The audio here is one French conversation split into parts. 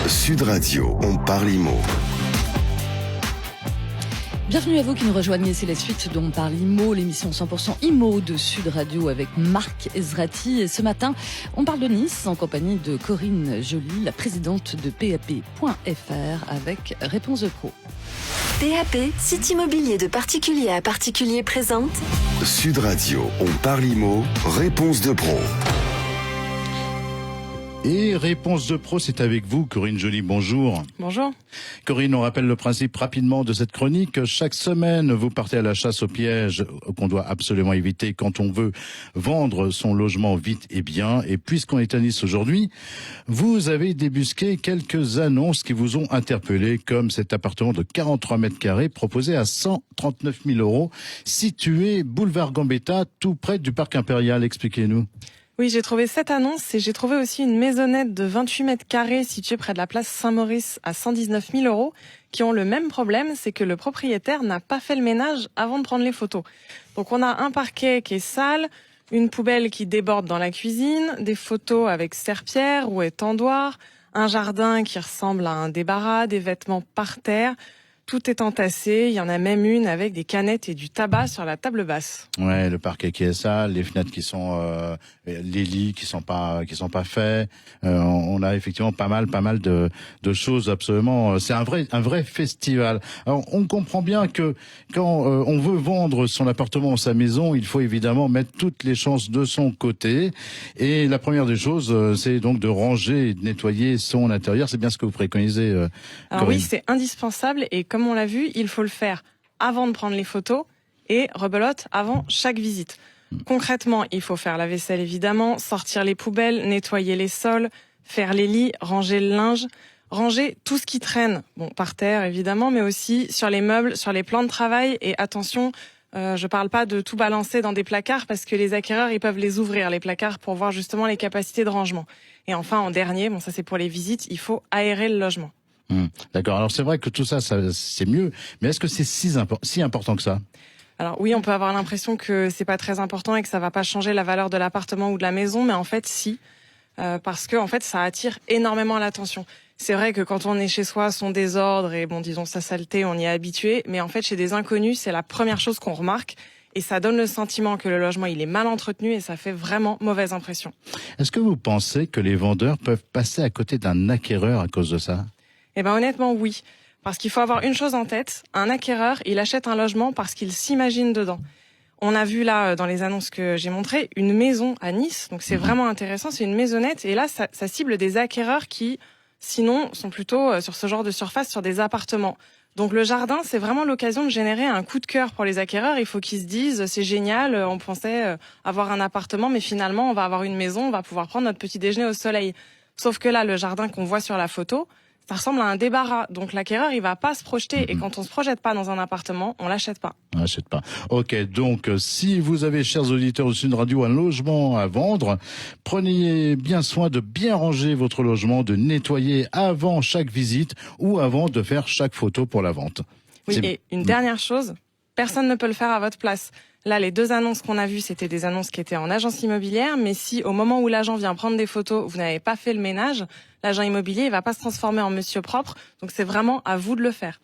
Sud Radio, on parle IMO. Bienvenue à vous qui nous rejoignez, c'est la suite dont on parle IMO, l'émission 100% IMO de Sud Radio avec Marc Ezrati. Et ce matin, on parle de Nice en compagnie de Corinne Joly, la présidente de PAP.fr avec Réponse de Pro. PAP, site immobilier de particulier à particulier présente Sud Radio, on parle IMO, Réponse de Pro. Et Réponse de Pro, c'est avec vous, Corinne Joly, bonjour. Bonjour. Corinne, on rappelle le principe rapidement de cette chronique. Chaque semaine, vous partez à la chasse au piège qu'on doit absolument éviter quand on veut vendre son logement vite et bien. Et puisqu'on est à Nice aujourd'hui, vous avez débusqué quelques annonces qui vous ont interpellé, comme cet appartement de 43 mètres carrés proposé à 139 000 €, situé boulevard Gambetta, tout près du Parc Impérial. Expliquez-nous. Oui, j'ai trouvé cette annonce et j'ai trouvé aussi une maisonnette de 28 mètres carrés située près de la place Saint-Maurice à 119 000 € qui ont le même problème, c'est que le propriétaire n'a pas fait le ménage avant de prendre les photos. Donc on a un parquet qui est sale, une poubelle qui déborde dans la cuisine, des photos avec serpillère ou étendoir, un jardin qui ressemble à un débarras, des vêtements par terre. Tout est entassé, il y en a même une avec des canettes et du tabac sur la table basse. Ouais, le parquet qui est sale, les fenêtres qui sont, les lits qui sont pas faits. On a effectivement pas mal de choses absolument. C'est un vrai festival. Alors, on comprend bien que quand on veut vendre son appartement ou sa maison, il faut évidemment mettre toutes les chances de son côté. Et la première des choses, c'est donc de ranger et de nettoyer son intérieur. C'est bien ce que vous préconisez. Alors oui, c'est indispensable et comme on l'a vu, il faut le faire avant de prendre les photos et rebelote avant chaque visite. Concrètement, il faut faire la vaisselle évidemment, sortir les poubelles, nettoyer les sols, faire les lits, ranger le linge, ranger tout ce qui traîne, bon par terre évidemment, mais aussi sur les meubles, sur les plans de travail et attention, je parle pas de tout balancer dans des placards parce que les acquéreurs ils peuvent les ouvrir les placards pour voir justement les capacités de rangement. Et enfin en dernier, bon ça c'est pour les visites, il faut aérer le logement. D'accord. Alors c'est vrai que tout ça c'est mieux, mais est-ce que c'est si important que ça ? Alors oui, on peut avoir l'impression que c'est pas très important et que ça va pas changer la valeur de l'appartement ou de la maison, mais en fait si, parce que en fait ça attire énormément l'attention. C'est vrai que quand on est chez soi, son désordre et bon disons sa saleté, on y est habitué, mais en fait chez des inconnus, c'est la première chose qu'on remarque. Et ça donne le sentiment que le logement il est mal entretenu et ça fait vraiment mauvaise impression. Est-ce que vous pensez que les vendeurs peuvent passer à côté d'un acquéreur à cause de ça ? Eh ben honnêtement oui, parce qu'il faut avoir une chose en tête, un acquéreur, il achète un logement parce qu'il s'imagine dedans. On a vu là dans les annonces que j'ai montrées une maison à Nice, donc c'est vraiment intéressant, c'est une maisonnette et là ça cible des acquéreurs qui sinon sont plutôt sur ce genre de surface sur des appartements. Donc le jardin, c'est vraiment l'occasion de générer un coup de cœur pour les acquéreurs, il faut qu'ils se disent c'est génial, on pensait avoir un appartement mais finalement on va avoir une maison, on va pouvoir prendre notre petit déjeuner au soleil. Sauf que là le jardin qu'on voit sur la photo, ça ressemble à un débarras. Donc l'acquéreur, il va pas se projeter. Et quand on se projette pas dans un appartement, on l'achète pas. On l'achète pas. Ok, donc si vous avez, chers auditeurs de Sud Radio, un logement à vendre, prenez bien soin de bien ranger votre logement, de nettoyer avant chaque visite ou avant de faire chaque photo pour la vente. Oui, et une dernière chose, personne ne peut le faire à votre place. Là, les deux annonces qu'on a vues, c'était des annonces qui étaient en agence immobilière, mais si au moment où l'agent vient prendre des photos, vous n'avez pas fait le ménage, l'agent immobilier, il va pas se transformer en monsieur propre, donc c'est vraiment à vous de le faire.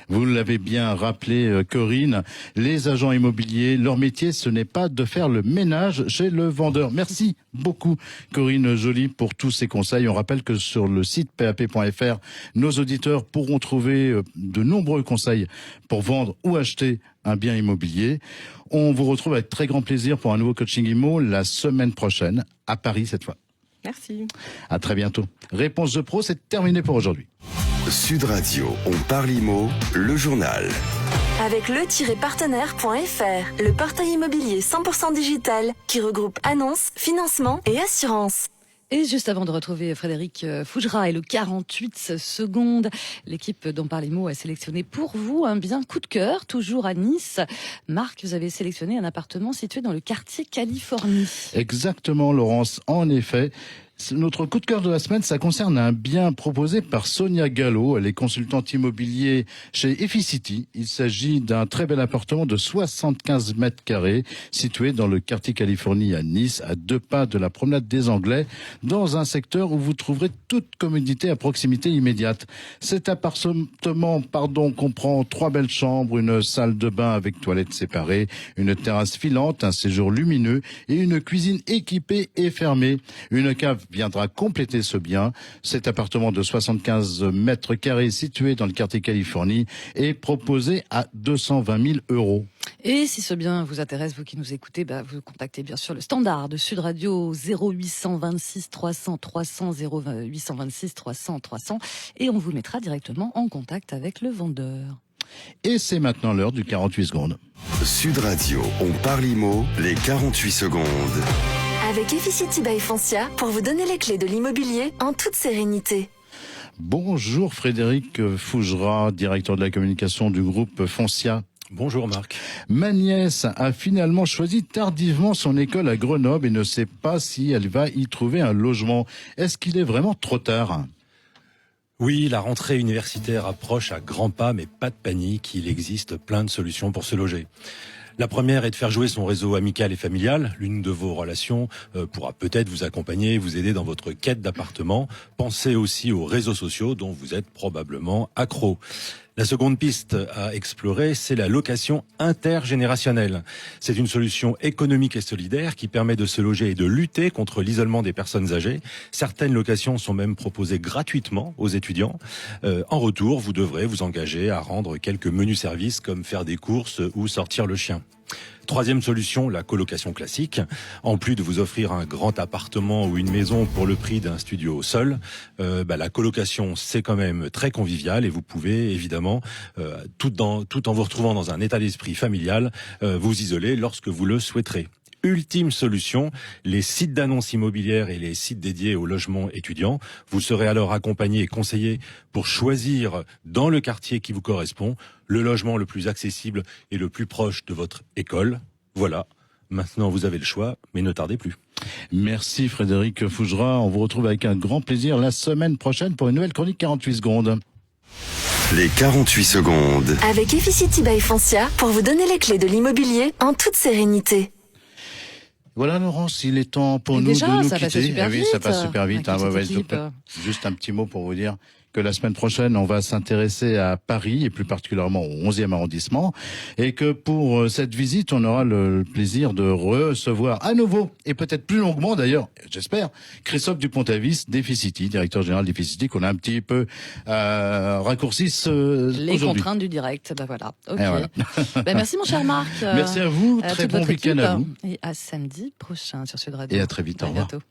Vous l'avez bien rappelé, Corinne, les agents immobiliers, leur métier, ce n'est pas de faire le ménage chez le vendeur. Merci beaucoup, Corinne Joly, pour tous ces conseils. On rappelle que sur le site PAP.fr, nos auditeurs pourront trouver de nombreux conseils pour vendre ou acheter un bien immobilier. On vous retrouve avec très grand plaisir pour un nouveau coaching IMO la semaine prochaine, à Paris cette fois. Merci. À très bientôt. Réponse de Pro, c'est terminé pour aujourd'hui. Sud Radio, on parle IMO, le journal. avec le-partenaire.fr, le portail immobilier 100% digital qui regroupe annonces, financement et assurances. Et juste avant de retrouver Frédéric Fougera et le 48 secondes, l'équipe dont parle IMO a sélectionné pour vous un bien coup de cœur, toujours à Nice. Marc, vous avez sélectionné un appartement situé dans le quartier Californie. Exactement, Laurence. En effet, Notre coup de cœur de la semaine, ça concerne un bien proposé par Sonia Gallo. Elle est consultante immobilier chez Efficity. Il s'agit d'un très bel appartement de 75 mètres carrés situé dans le quartier Californie à Nice, à 2 pas de la promenade des Anglais, dans un secteur où vous trouverez toute commodité à proximité immédiate. Cet appartement, comprend 3 belles chambres, une salle de bain avec toilettes séparées, une terrasse filante, un séjour lumineux et une cuisine équipée et fermée. Une cave viendra compléter ce bien. Cet appartement de 75 mètres carrés situé dans le quartier Californie est proposé à 220 000 €. Et si ce bien vous intéresse, vous qui nous écoutez, vous contactez bien sûr le standard de Sud Radio 0826 300 300 0826 300 300 et on vous mettra directement en contact avec le vendeur. Et c'est maintenant l'heure du 48 secondes. Sud Radio, on parle IMO, les 48 secondes. Avec Efficity by Foncia pour vous donner les clés de l'immobilier en toute sérénité. Bonjour Frédéric Fougera, directeur de la communication du groupe Foncia. Bonjour Marc. Ma nièce a finalement choisi tardivement son école à Grenoble et ne sait pas si elle va y trouver un logement. Est-ce qu'il est vraiment trop tard ? Oui, la rentrée universitaire approche à grands pas, mais pas de panique, il existe plein de solutions pour se loger. La première est de faire jouer son réseau amical et familial. L'une de vos relations pourra peut-être vous accompagner et vous aider dans votre quête d'appartement. Pensez aussi aux réseaux sociaux dont vous êtes probablement accro. La seconde piste à explorer, c'est la location intergénérationnelle. C'est une solution économique et solidaire qui permet de se loger et de lutter contre l'isolement des personnes âgées. Certaines locations sont même proposées gratuitement aux étudiants. En retour, vous devrez vous engager à rendre quelques menus services comme faire des courses ou sortir le chien. Troisième solution, la colocation classique. En plus de vous offrir un grand appartement ou une maison pour le prix d'un studio seul, la colocation c'est quand même très convivial et vous pouvez évidemment, tout en vous retrouvant dans un état d'esprit familial, vous isoler lorsque vous le souhaiterez. Ultime solution, les sites d'annonces immobilières et les sites dédiés au logement étudiant. Vous serez alors accompagné et conseillé pour choisir dans le quartier qui vous correspond le logement le plus accessible et le plus proche de votre école. Voilà, maintenant vous avez le choix, mais ne tardez plus. Merci Frédéric Fougera. On vous retrouve avec un grand plaisir la semaine prochaine pour une nouvelle chronique 48 secondes. Les 48 secondes. Avec Efficity by Foncia pour vous donner les clés de l'immobilier en toute sérénité. Voilà Laurence, il est temps pour nous déjà, de nous ça quitter. passe super vite. Ça passe super vite. Avec cette équipe. Juste un petit mot pour vous dire que la semaine prochaine, on va s'intéresser à Paris et plus particulièrement au 11e arrondissement et que pour cette visite, on aura le plaisir de recevoir à nouveau et peut-être plus longuement d'ailleurs, j'espère, Christophe Dupont-Avis d'Efficity, directeur général d'Efficity, qu'on a un petit peu raccourci les aujourd'hui. contraintes du direct, voilà. Ok. Voilà. Merci mon cher Marc. Merci à vous, À très toute bon votre week-end équipe. à vous. Et à samedi prochain sur Sud Radio. Et à très vite, au revoir. Bientôt.